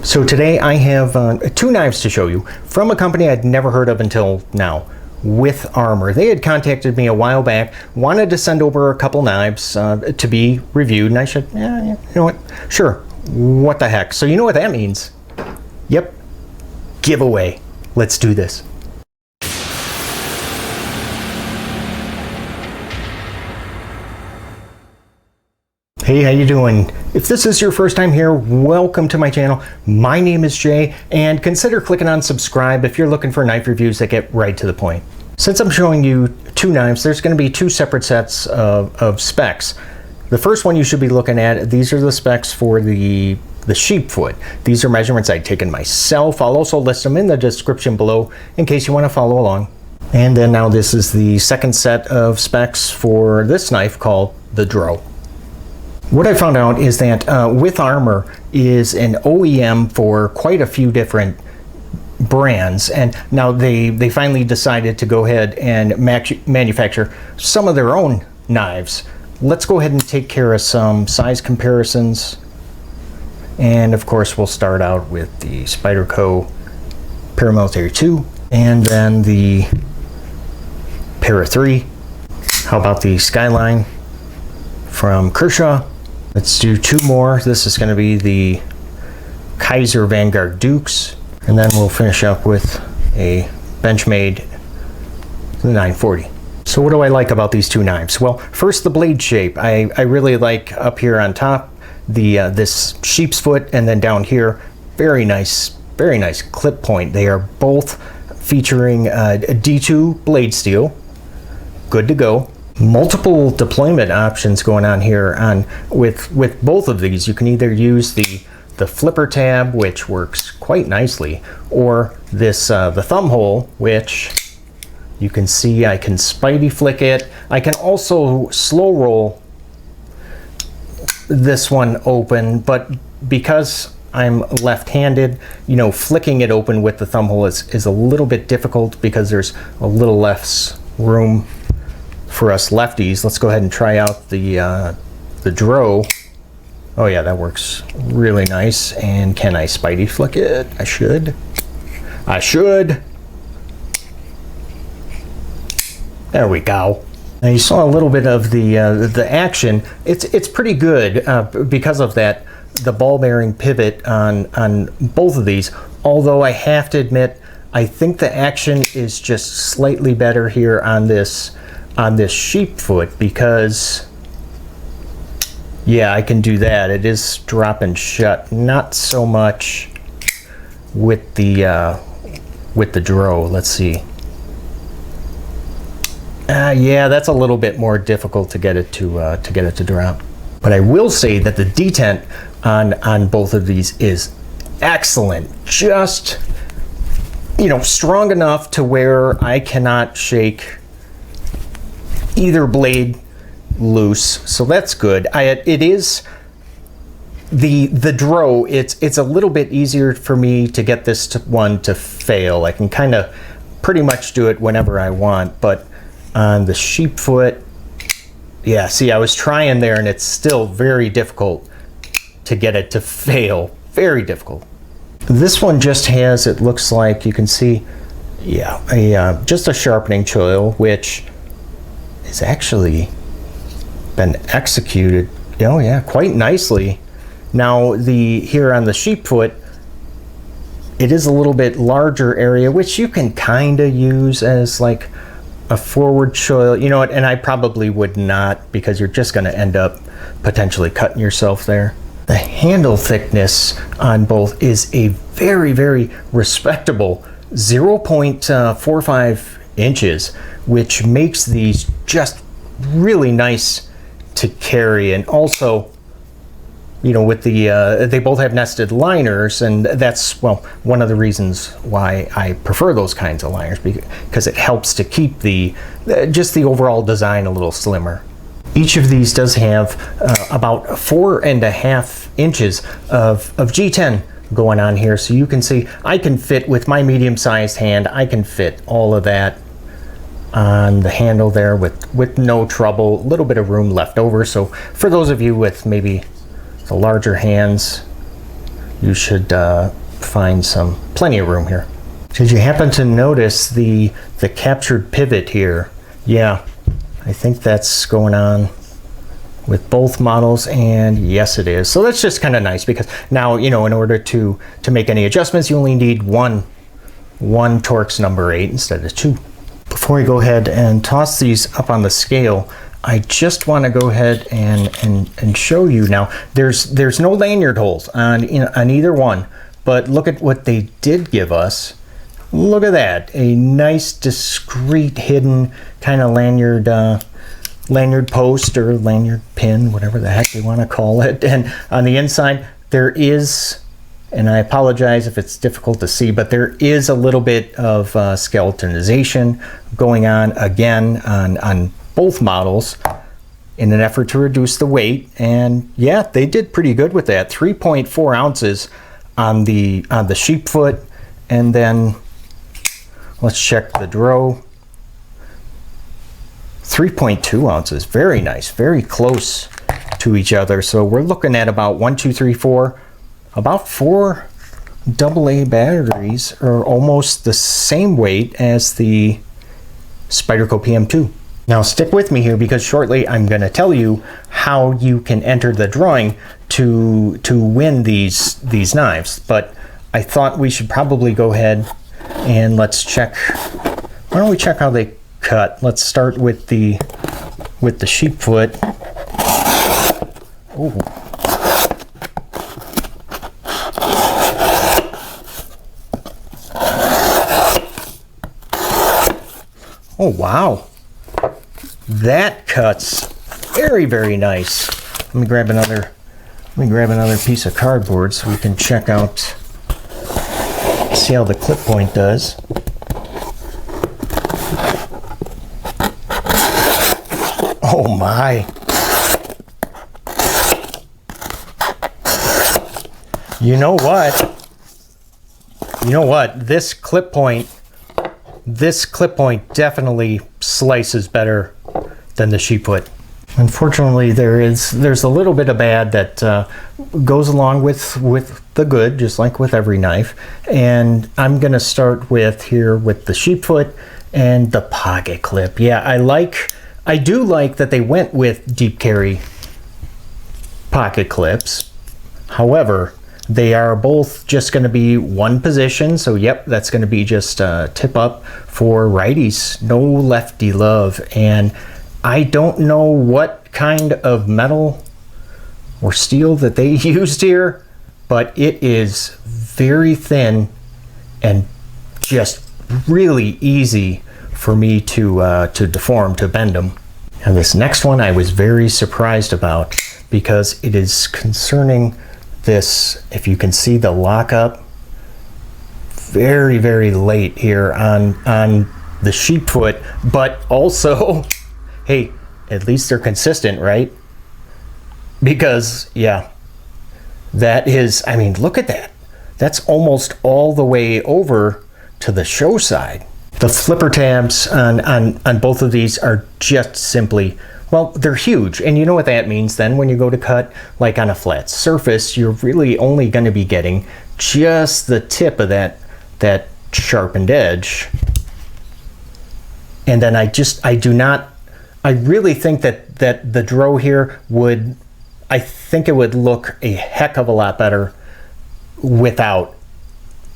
So today I have two knives to show you from a company I'd never heard of until now, WithArmor. They had contacted me a while back, wanted to send over a couple knives to be reviewed, and I said, yeah, you know what, sure, what the heck. So you know what that means? Yep, giveaway. Let's do this. Hey, how you doing? If this is your first time here, welcome to my channel. My name is Jay, and consider clicking on subscribe if you're looking for knife reviews that get right to the point. Since I'm showing you two knives, there's going to be two separate sets of specs. The first one you should be looking at, these are the specs for the Sheepfoot. These are measurements I'd taken myself. I'll also list them in the description below in case you want to follow along. And then now this is the second set of specs for this knife called the Dro. What I found out is that WithArmor is an OEM for quite a few different brands, and now they finally decided to go ahead and manufacture some of their own knives. Let's go ahead and take care of some size comparisons, and of course we'll start out with the Spyderco Paramilitary 2 and then the Para 3. How about the Skyline from Kershaw? Let's do two more. This is going to be the Kaiser Vanguard Dukes, and then we'll finish up with a Benchmade 940. So what do I like about these two knives? Well, first the blade shape. I really like up here on top this sheep's foot, and then down here, very nice clip point. They are both featuring a D2 blade steel. Good to go. Multiple deployment options going on here with both of these. You can either use the flipper tab, which works quite nicely, or this the thumb hole, which you can see I can spidey flick it. I can also slow roll this one open, but because I'm left-handed, you know, flicking it open with the thumb hole is a little bit difficult because there's a little less room for us lefties. Let's go ahead and try out the Dro. Oh yeah, that works really nice. And can I spidey flick it? I should. There we go. Now you saw a little bit of the action. It's pretty good because of that, the ball bearing pivot on both of these. Although I have to admit, I think the action is just slightly better here on this Sheepfoot, because yeah, I can do that. It is dropping shut, not so much with the Dro. Let's see. Yeah, that's a little bit more difficult to get it to drop. But I will say that the detent on both of these is excellent. Just, you know, strong enough to where I cannot shake either blade loose, so that's good. It is the Dro. It's a little bit easier for me to get this one to fail. I can kind of pretty much do it whenever I want, but on the Sheepfoot, yeah, see, I was trying there and it's still very difficult to get it to fail. Very difficult. This one just has, it looks like you can see, yeah, just a sharpening choil, which is actually been executed, oh yeah, quite nicely. Now here on the Sheepfoot, it is a little bit larger area, which you can kind of use as like a forward choil, you know what, and I probably would not, because you're just going to end up potentially cutting yourself there. The handle thickness on both is a very respectable 0.45 inches, which makes these just really nice to carry. And also, you know, with the they both have nested liners, and that's, well, one of the reasons why I prefer those kinds of liners, because it helps to keep just the overall design a little slimmer. Each of these does have about 4.5 inches of G10 going on here, so you can see I can fit, with my medium-sized hand, I can fit all of that on the handle there with no trouble. A little bit of room left over, so for those of you with maybe the larger hands, you should find plenty of room here. Did you happen to notice the captured pivot here? Yeah, I think that's going on with both models, and yes it is. So that's just kind of nice, because now, you know, in order to make any adjustments, you only need one Torx number 8 instead of 2. Before I go ahead and toss these up on the scale, I just want to go ahead and show you now. There's no lanyard holes on either one, but look at what they did give us. Look at that, a nice discreet hidden kind of lanyard post or lanyard pin, whatever the heck you want to call it. And on the inside there is, and I apologize if it's difficult to see, but there is a little bit of skeletonization going on again on both models in an effort to reduce the weight. And yeah, they did pretty good with that. 3.4 ounces on the Sheepfoot, and then let's check the Dro. 3.2 ounces, very nice, very close to each other. So we're looking at about 1, 2, 3, 4, about 4 AA batteries, or almost the same weight as the Spyderco PM2. Now stick with me here, because shortly I'm going to tell you how you can enter the drawing to win these knives. But I thought we should probably go ahead and let's check. Why don't we check how they cut? Let's start with the Sheepfoot. Oh. Oh wow. That cuts very, very nice. Let me grab another piece of cardboard so we can check out, see how the clip point does. Oh my. You know what? This clip point definitely slices better than the Sheepfoot. Unfortunately, there's a little bit of bad that goes along with the good, just like with every knife. And I'm gonna start with the Sheepfoot and the pocket clip. Yeah, I do like that they went with deep carry pocket clips. However, they are both just going to be one position. So yep, that's going to be just tip up for righties. No lefty love. And I don't know what kind of metal or steel that they used here, but it is very thin and just really easy for me to deform, to bend them. And this next one I was very surprised about, because it is concerning this, if you can see the lockup, very, very late here on the Sheepfoot, but also, hey, at least they're consistent, right? Because yeah, that is, I mean, look at that. That's almost all the way over to the show side. The flipper tabs on both of these are just simply, well, they're huge. And you know what that means then when you go to cut, like on a flat surface, you're really only going to be getting just the tip of that sharpened edge. And then I really think that the Dro here I think it would look a heck of a lot better without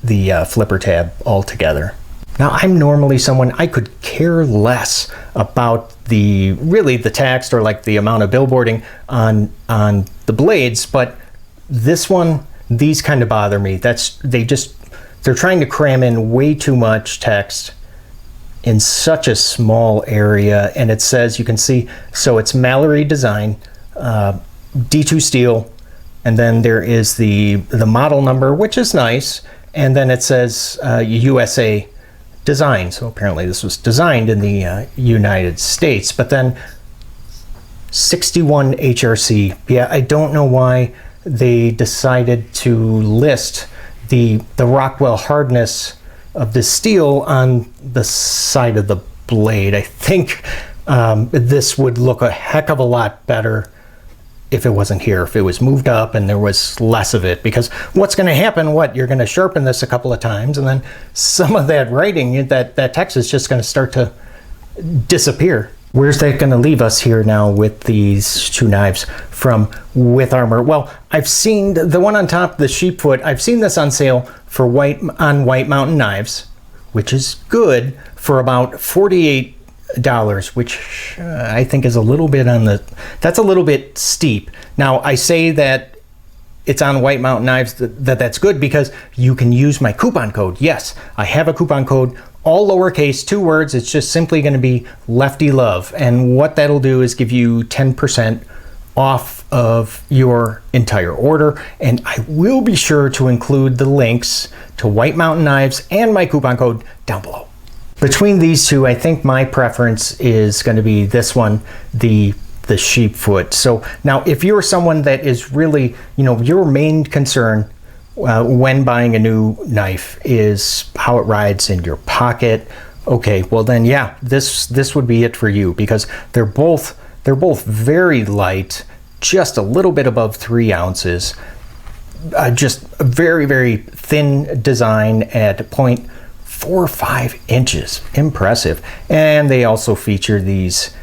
the flipper tab altogether. Now, I'm normally someone, I could care less about the text or like the amount of billboarding on the blades, but this one, these kind of bother me. They're trying to cram in way too much text in such a small area. And it says, you can see, so it's Mallory design, D2 steel, and then there is the model number, which is nice, and then it says USA design. So apparently this was designed in the United States, but then 61 HRC. Yeah, I don't know why they decided to list the Rockwell hardness of the steel on the side of the blade. I think this would look a heck of a lot better if it wasn't here, if it was moved up and there was less of it. Because what's going to happen, you're going to sharpen this a couple of times, and then some of that writing, that text is just going to start to disappear. Where's that going to leave us here now with these two knives from WithArmor? Well, I've seen the one on top, the Sheepfoot, I've seen this on sale for White Mountain Knives, which is good, for about $48, which I think is a little bit that's a little bit steep. Now, I say that it's on White Mountain Knives that's good because you can use my coupon code. Yes, I have a coupon code, all lowercase, 2 words. It's just simply going to be Lefty Love. And what that'll do is give you 10% off of your entire order. And I will be sure to include the links to White Mountain Knives and my coupon code down below. Between these two, I think my preference is going to be this one, the Sheepfoot. So now, if you're someone that is really, your main concern when buying a new knife is how it rides in your pocket, okay, well then, yeah, this would be it for you, because they're both very light, just a little bit above 3 ounces, just a very, very thin design at 0.45 inches. Impressive. And they also feature these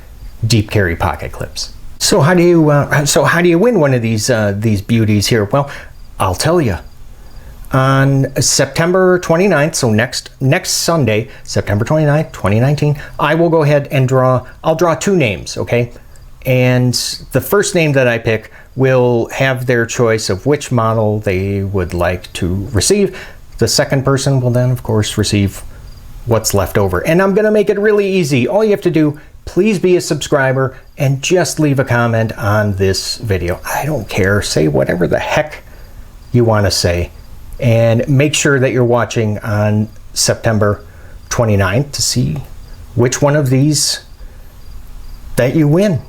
deep carry pocket clips. So how do you win one of these beauties here? Well, I'll tell you. On September 29th, so next Sunday, September 29th, 2019, I will go ahead and I'll draw 2 names, okay? And the first name that I pick will have their choice of which model they would like to receive. The second person will then, of course, receive what's left over. And I'm gonna make it really easy. All you have to do, please be a subscriber and just leave a comment on this video. I don't care, say whatever the heck you wanna say. And make sure that you're watching on September 29th to see which one of these that you win.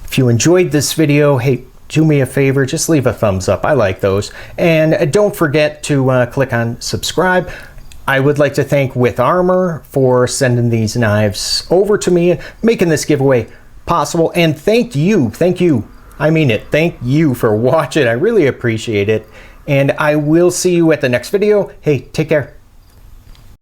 If you enjoyed this video, hey, do me a favor, just leave a thumbs up. I like those. And don't forget to click on subscribe. I would like to thank WithArmor for sending these knives over to me and making this giveaway possible. And thank you, I mean it, thank you for watching. I really appreciate it. And I will see you at the next video. Hey, take care.